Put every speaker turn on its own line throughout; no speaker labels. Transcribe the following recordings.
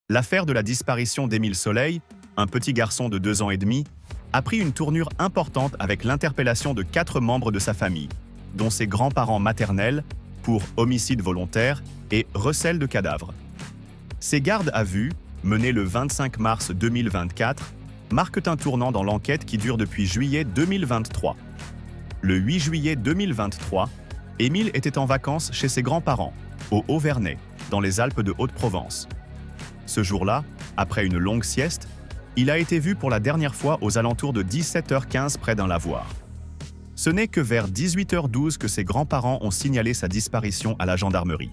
L'affaire de la disparition d'Émile Soleil, un petit garçon de 2 ans et demi, a pris une tournure importante avec l'interpellation de 4 membres de sa famille, dont ses grands-parents maternels, pour homicide volontaire et recel de cadavres. Ces gardes à vue, menées le 25 mars 2024, marquent un tournant dans l'enquête qui dure depuis juillet 2023. Le 8 juillet 2023, Émile était en vacances chez ses grands-parents, au Haut-Vernay, dans les Alpes de Haute-Provence. Ce jour-là, après une longue sieste, il a été vu pour la dernière fois aux alentours de 17h15 près d'un lavoir. Ce n'est que vers 18h12 que ses grands-parents ont signalé sa disparition à la gendarmerie.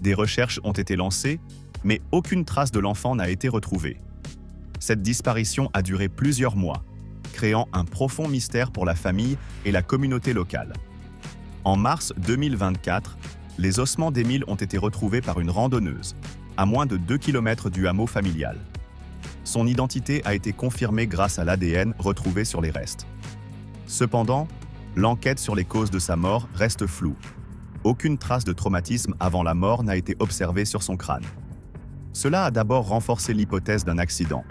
Des recherches ont été lancées, mais aucune trace de l'enfant n'a été retrouvée. Cette disparition a duré plusieurs mois, créant un profond mystère pour la famille et la communauté locale. En mars 2024, les ossements d'Émile ont été retrouvés par une randonneuse, à moins de 2 km du hameau familial. Son identité a été confirmée grâce à l'ADN retrouvé sur les restes. Cependant, l'enquête sur les causes de sa mort reste floue. Aucune trace de traumatisme avant la mort n'a été observée sur son crâne. Cela a d'abord renforcé l'hypothèse d'un accident,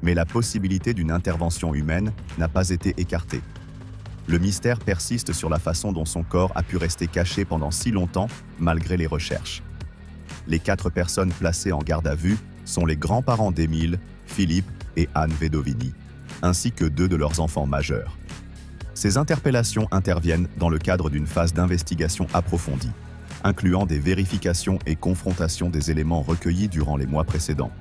mais la possibilité d'une intervention humaine n'a pas été écartée. Le mystère persiste sur la façon dont son corps a pu rester caché pendant si longtemps, malgré les recherches. Les 4 personnes placées en garde à vue sont les grands-parents d'Émile, Philippe et Anne Vedovini, ainsi que 2 de leurs enfants majeurs. Ces interpellations interviennent dans le cadre d'une phase d'investigation approfondie, incluant des vérifications et confrontations des éléments recueillis durant les mois précédents.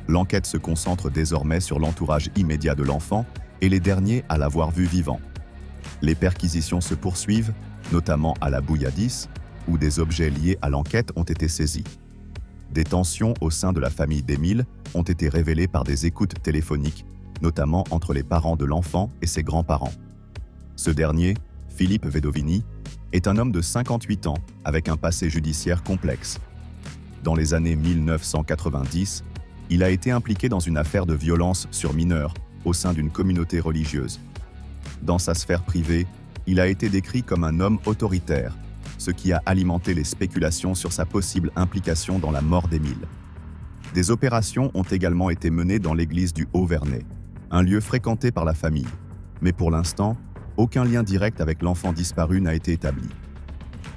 L'enquête se concentre désormais sur l'entourage immédiat de l'enfant et les derniers à l'avoir vu vivant. Les perquisitions se poursuivent, notamment à la Bouilladis, où des objets liés à l'enquête ont été saisis. Des tensions au sein de la famille d'Émile ont été révélées par des écoutes téléphoniques, notamment entre les parents de l'enfant et ses grands-parents. Ce dernier, Philippe Vedovini, est un homme de 58 ans avec un passé judiciaire complexe. Dans les années 1990, il a été impliqué dans une affaire de violence sur mineurs au sein d'une communauté religieuse. Dans sa sphère privée, il a été décrit comme un homme autoritaire, ce qui a alimenté les spéculations sur sa possible implication dans la mort d'Émile. Des opérations ont également été menées dans l'église du Haut-Vernay, un lieu fréquenté par la famille. Mais pour l'instant, aucun lien direct avec l'enfant disparu n'a été établi.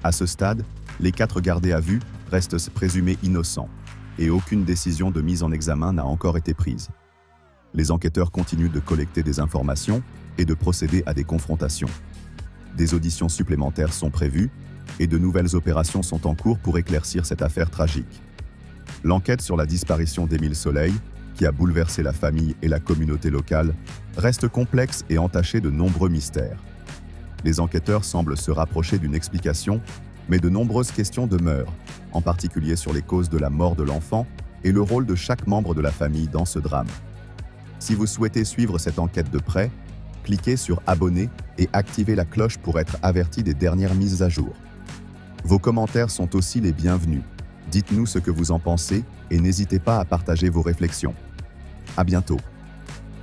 À ce stade, les 4 gardés à vue restent présumés innocents et aucune décision de mise en examen n'a encore été prise. Les enquêteurs continuent de collecter des informations et de procéder à des confrontations. Des auditions supplémentaires sont prévues et de nouvelles opérations sont en cours pour éclaircir cette affaire tragique. L'enquête sur la disparition d'Émile Soleil, qui a bouleversé la famille et la communauté locale, reste complexe et entachée de nombreux mystères. Les enquêteurs semblent se rapprocher d'une explication, mais de nombreuses questions demeurent, en particulier sur les causes de la mort de l'enfant et le rôle de chaque membre de la famille dans ce drame. Si vous souhaitez suivre cette enquête de près, cliquez sur Abonner et activez la cloche pour être averti des dernières mises à jour. Vos commentaires sont aussi les bienvenus. Dites-nous ce que vous en pensez et n'hésitez pas à partager vos réflexions. À bientôt.